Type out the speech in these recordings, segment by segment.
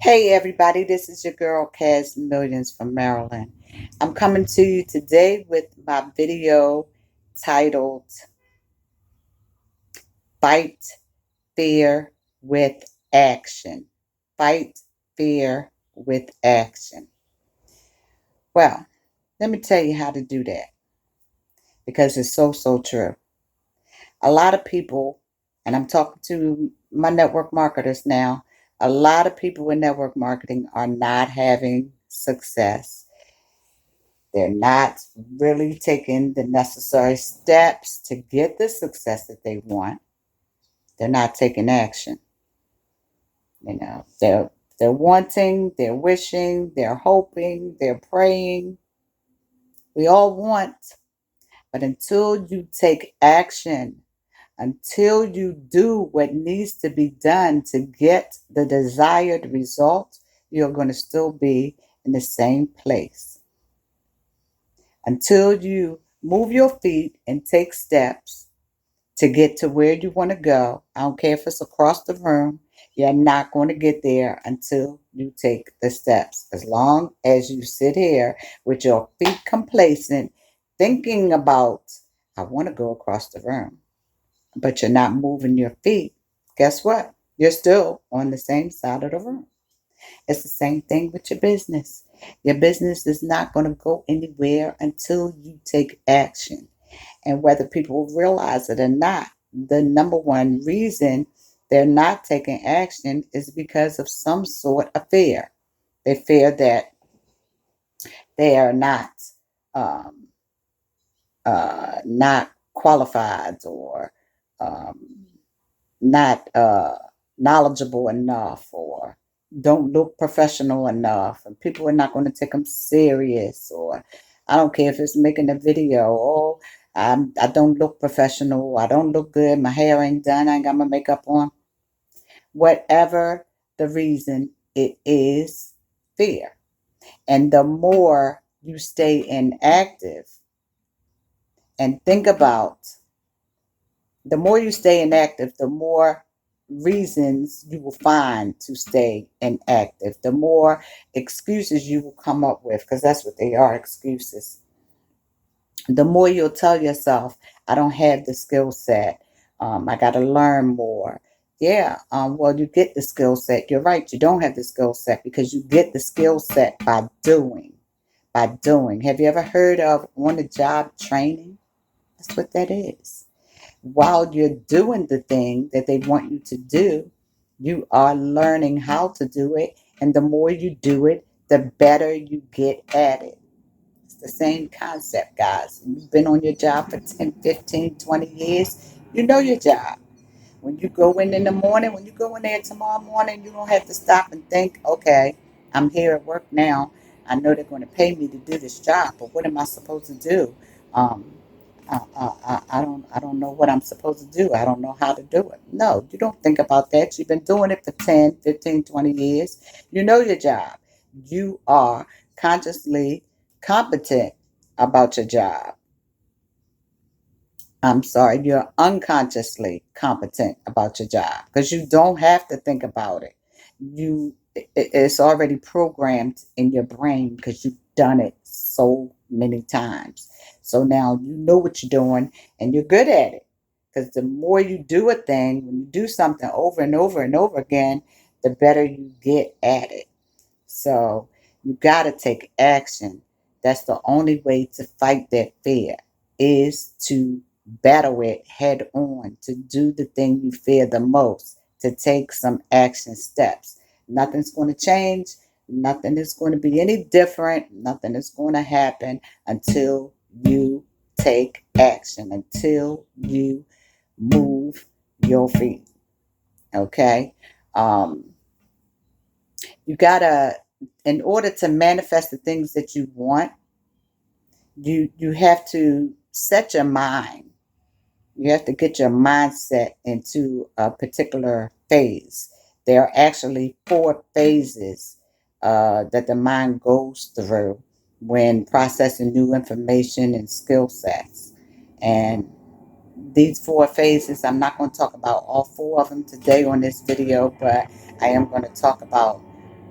Hey everybody, this is your girl Kaz Millions from Maryland. I'm coming to you today with my video titled Fight Fear with Action. Fight Fear with Action. Well, let me tell you how to do that because it's so true. A lot of people, and I'm talking to my network marketers now, a lot of people in network marketing are not having success. They're not really taking the necessary steps to get the success that they want. They're not taking action. They're wanting, they're wishing, they're hoping, they're praying. We all want, but until you take action, until you do what needs to be done to get the desired result, you're going to still be in the same place. Until you move your feet and take steps to get to where you want to go, I don't care if it's across the room, you're not going to get there until you take the steps. As long as you sit here with your feet complacent, thinking about, I want to go across the room, but you're not moving your feet, guess what? You're still on the same side of the room. It's the same thing with your business. Your business is not going to go anywhere until you take action. And whether people realize it or not, the number one reason they're not taking action is because of some sort of fear. They fear that they are um, not qualified or um, not knowledgeable enough or don't look professional enough and people are not going to take them serious, or I don't care if it's making a video. Oh, I don't look professional, I don't look good, my hair ain't done, I ain't got my makeup on. Whatever the reason, it is fear. And the more you stay inactive and think about, the more you stay inactive, the more reasons you will find to stay inactive, the more excuses you will come up with, because that's what they are, excuses. The more you'll tell yourself, I don't have the skill set, I got to learn more. Yeah, well, you get the skill set. You're right, you don't have the skill set because you get the skill set by doing. By doing. Have you ever heard of on the job training? That's what that is. While you're doing the thing that they want you to do, you are learning how to do it. And the more you do it, the better you get at it. It's the same concept, guys. You've been on your job for 10, 15, 20 years. You know your job. When you go in the morning, when you go in there tomorrow morning, you don't have to stop and think, okay, I'm here at work now. I know they're going to pay me to do this job, but what am I supposed to do? Um, I don't know what I'm supposed to do. I don't know how to do it. No, you don't think about that. You've been doing it for 10, 15, 20 years. You know your job. You are consciously competent about your job. I'm sorry, you're unconsciously competent about your job because you don't have to think about it. It's already programmed in your brain because you've done it so many times. So now you know what you're doing and you're good at it. Because the more you do a thing, when you do something over and over and over again, the better you get at it. So you got to take action. That's the only way to fight that fear, is to battle it head on, to do the thing you fear the most, to take some action steps. Nothing's going to change. Nothing is going to be any different. Nothing is going to happen until you take action, until you move your feet. Okay? Um, you gotta, in order to manifest the things that you want, you have to set your mind. You have to get your mindset into a particular phase. There are actually 4 phases that the mind goes through when processing new information and skill sets. And these 4 phases, I'm not going to talk about all 4 of them today on this video, but I am going to talk about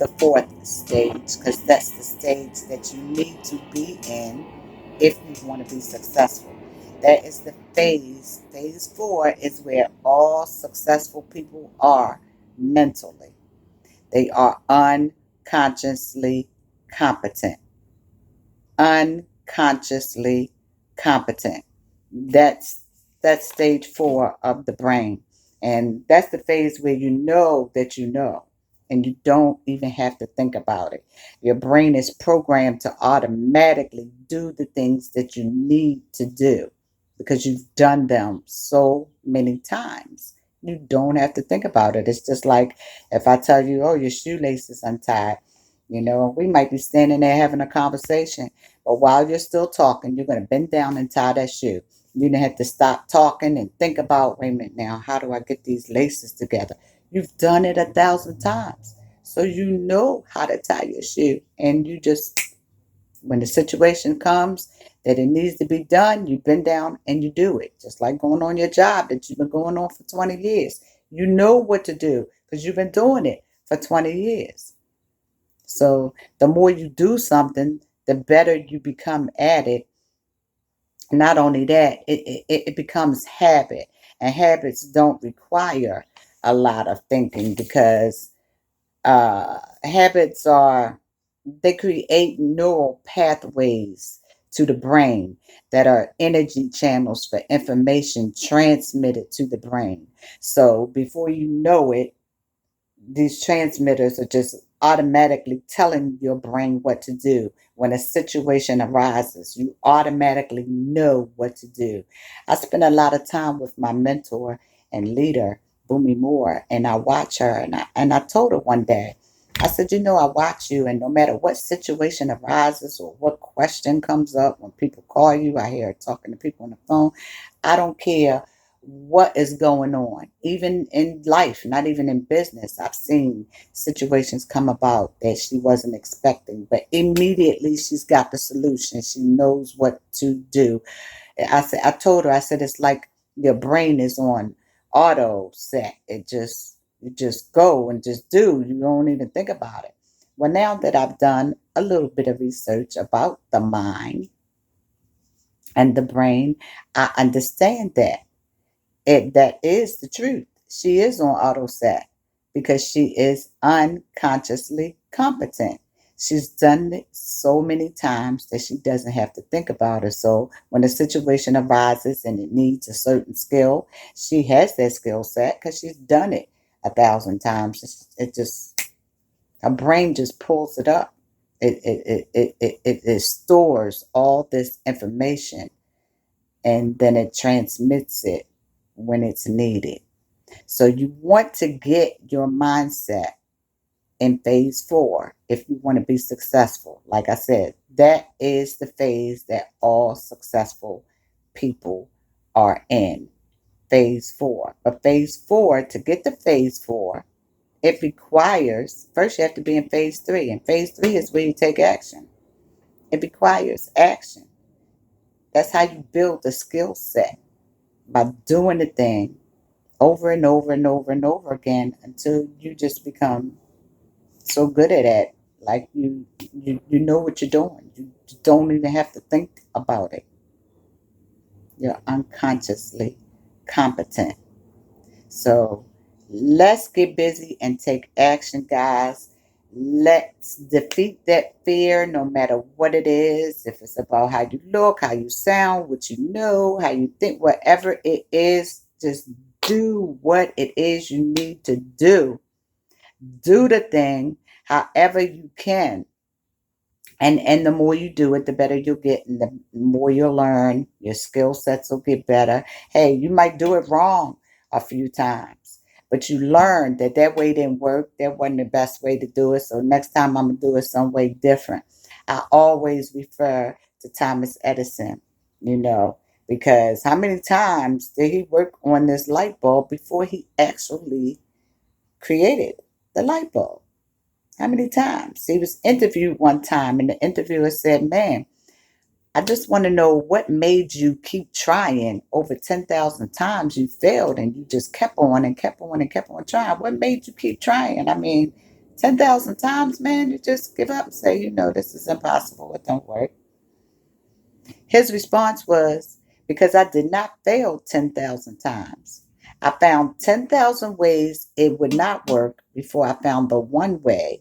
the fourth stage, because that's the stage that you need to be in if you want to be successful. That is the phase. Phase four is where all successful people are mentally. They are unconsciously competent. Unconsciously competent. That's that's stage four of the brain. And that's the phase where you know that you know. And you don't even have to think about it. Your brain is programmed to automatically do the things that you need to do because you've done them so many times. You don't have to think about it. It's just like if I tell you, oh, your shoelace is untied, we might be standing there having a conversation, but while you're still talking, you're going to bend down and tie that shoe. You don't have to stop talking and think about, wait a minute now, how do I get these laces together? You've done it 1,000 times. So you know how to tie your shoe. And you just, when the situation comes that it needs to be done, you bend down and you do it. Just like going on your job that you've been going on for 20 years. You know what to do because you've been doing it for 20 years. So the more you do something, the better you become at it. Not only that, it becomes habit. And habits don't require a lot of thinking because habits they create neural pathways to the brain that are energy channels for information transmitted to the brain. So before you know it, these transmitters are just automatically telling your brain what to do. When a situation arises, you automatically know what to do. I spend a lot of time with my mentor and leader, Boomy Moore, and I watch her. And I told her one day, I said, I watch you, and no matter what situation arises or what question comes up, when people call you, I hear her talking to people on the phone. I don't care what is going on, even in life, not even in business. I've seen situations come about that she wasn't expecting, but immediately she's got the solution. She knows what to do. I told her, I said, it's like your brain is on auto set. You just go and just do. You don't even think about it. Well, now that I've done a little bit of research about the mind and the brain, I understand that is the truth. She is on auto set because she is unconsciously competent. She's done it so many times that she doesn't have to think about it. So when a situation arises and it needs a certain skill, she has that skill set because she's done it 1,000 times. It just, her brain just pulls it up. It stores all this information and then it transmits it when it's needed. So you want to get your mindset in phase four if you want to be successful. Like I said, that is the phase that all successful people are in. Phase four. But phase four, to get to phase four, it requires, first you have to be in phase three. And phase three is where you take action. It requires action. That's how you build the skill set, by doing the thing over and over and over and over again until you just become so good at it. Like you know what you're doing. You don't even have to think about it. You're unconsciously competent. So let's get busy and take action, guys. Let's defeat that fear no matter what it is. If it's about how you look, how you sound, what you know, how you think, whatever it is, just do what it is you need to do. Do the thing however you can. And the more you do it, the better you'll get, and the more you'll learn. Your skill sets will get better. Hey, you might do it wrong a few times, but you learn that that way didn't work. That wasn't the best way to do it. So next time I'm gonna do it some way different. I always refer to Thomas Edison, you know, because how many times did he work on this light bulb before he actually created the light bulb? How many times? He was interviewed one time, and the interviewer said, "Man, I just want to know what made you keep trying. Over 10,000 times you failed, and you just kept on and kept on and kept on trying. What made you keep trying?" I mean, 10,000 times, man, you just give up and say, this is impossible. It don't work. His response was, because I did not fail 10,000 times. I found 10,000 ways it would not work before I found the one way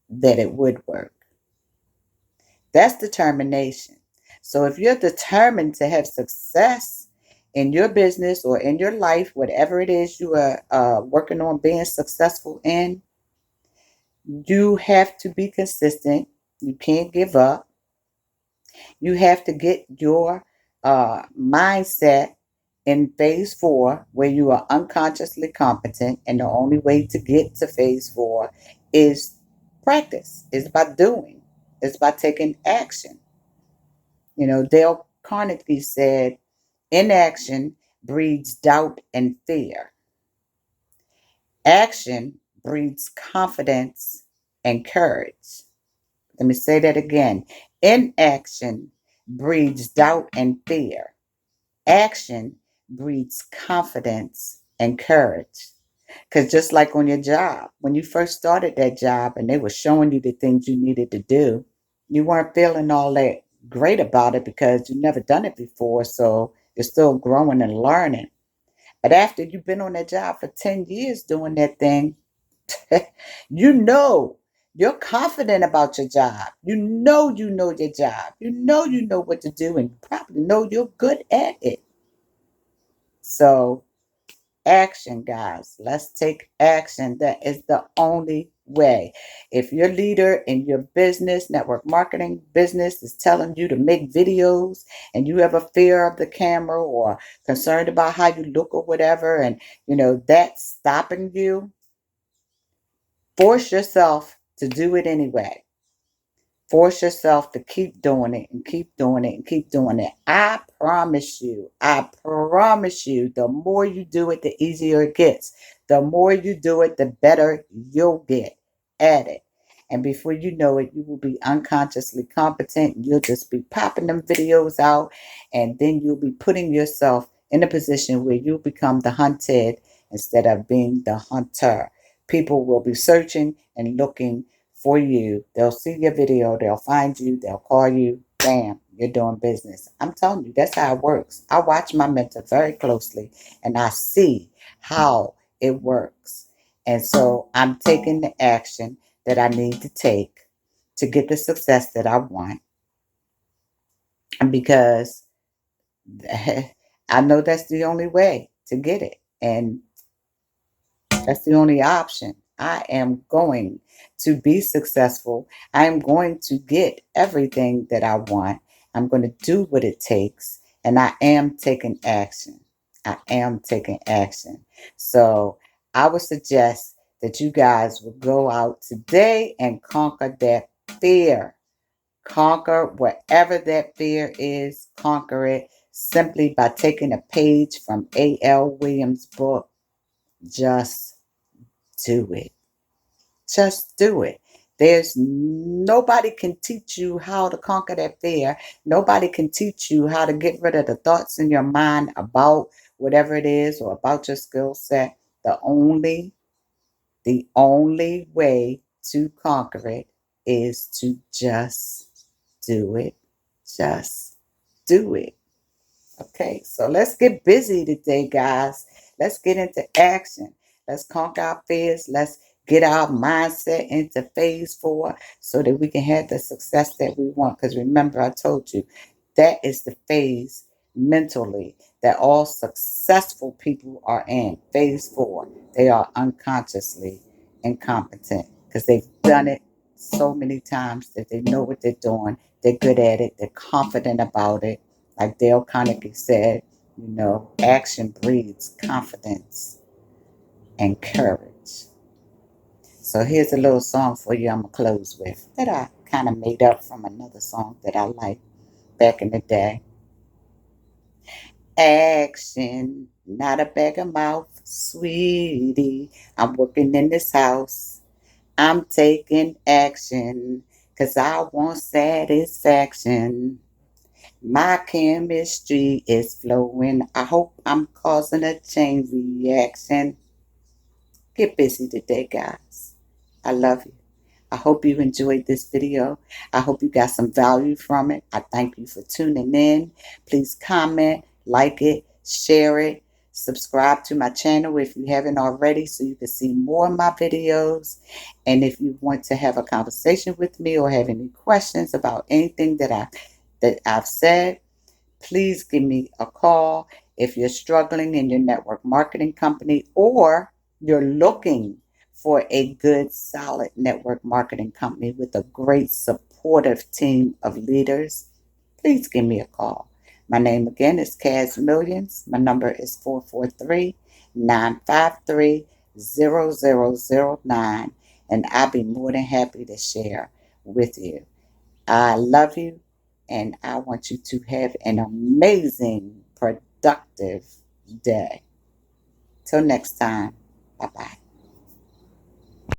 that it would work. That's determination. So if you're determined to have success in your business or in your life, whatever it is you are working on being successful in, you have to be consistent. You can't give up. You have to get your mindset in phase 4, where you are unconsciously competent. And the only way to get to phase 4 is practice, is by doing, it's by taking action. Dale Carnegie said, inaction breeds doubt and fear. Action breeds confidence and courage. Let me say that again. Inaction breeds doubt and fear. Action breeds confidence and courage. Because just like on your job, when you first started that job and they were showing you the things you needed to do, you weren't feeling all that great about it because you never done it before. So you're still growing and learning. But after you've been on that job for 10 years doing that thing, you know, you're confident about your job. You know your job. You know what to do, and you probably know you're good at it. So, action, guys. Let's take action. That is the only way. If your leader in your business, network marketing business, is telling you to make videos and you have a fear of the camera or concerned about how you look or whatever, and that's stopping you, force yourself to do it anyway. Force yourself to keep doing it and keep doing it and keep doing it. I promise you, the more you do it, the easier it gets. The more you do it, the better you'll get at it. And before you know it, you will be unconsciously competent. You'll just be popping them videos out, and then you'll be putting yourself in a position where you become the hunted instead of being the hunter. People will be searching and looking for you. They'll see your video, they'll find you, they'll call you, bam, you're doing business. I'm telling you, that's how it works. I watch my mentor very closely and I see how it works. And so I'm taking the action that I need to take to get the success that I want. And because I know that's the only way to get it. And that's the only option. I am going to be successful. I am going to get everything that I want. I'm going to do what it takes. And I am taking action. I am taking action. So I would suggest that you guys will go out today and conquer that fear. Conquer whatever that fear is, conquer it simply by taking a page from A.L. Williams' book. Just do it. Just do it. There's nobody can teach you how to conquer that fear. Nobody can teach you how to get rid of the thoughts in your mind about whatever it is or about your skill set. The only way to conquer it is to just do it. Just do it. Okay, so let's get busy today, guys. Let's get into action. Let's conquer our fears. Let's get our mindset into phase 4 so that we can have the success that we want. Because remember, I told you that is the phase mentally that all successful people are in. Phase 4. They are unconsciously incompetent because they've done it so many times that they know what they're doing. They're good at it. They're confident about it. Like Dale Carnegie said, action breeds confidence and courage. So here's a little song for you I'm going to close with that I kind of made up from another song that I liked back in the day. Action, not a bag of mouth, sweetie. I'm working in this house. I'm taking action because I want satisfaction. My chemistry is flowing. I hope I'm causing a chain reaction. Get busy today, guys. I love you. I hope you enjoyed this video. I hope you got some value from it. I thank you for tuning in. Please comment, like it, share it, subscribe to my channel if you haven't already so you can see more of my videos. And if you want to have a conversation with me or have any questions about anything that I've said, please give me a call. If you're struggling in your network marketing company or you're looking for a good, solid network marketing company with a great, supportive team of leaders, please give me a call. My name again is Kaz Millions. My number is 443-953-0009, and I'll be more than happy to share with you. I love you, and I want you to have an amazing, productive day. Till next time, bye bye.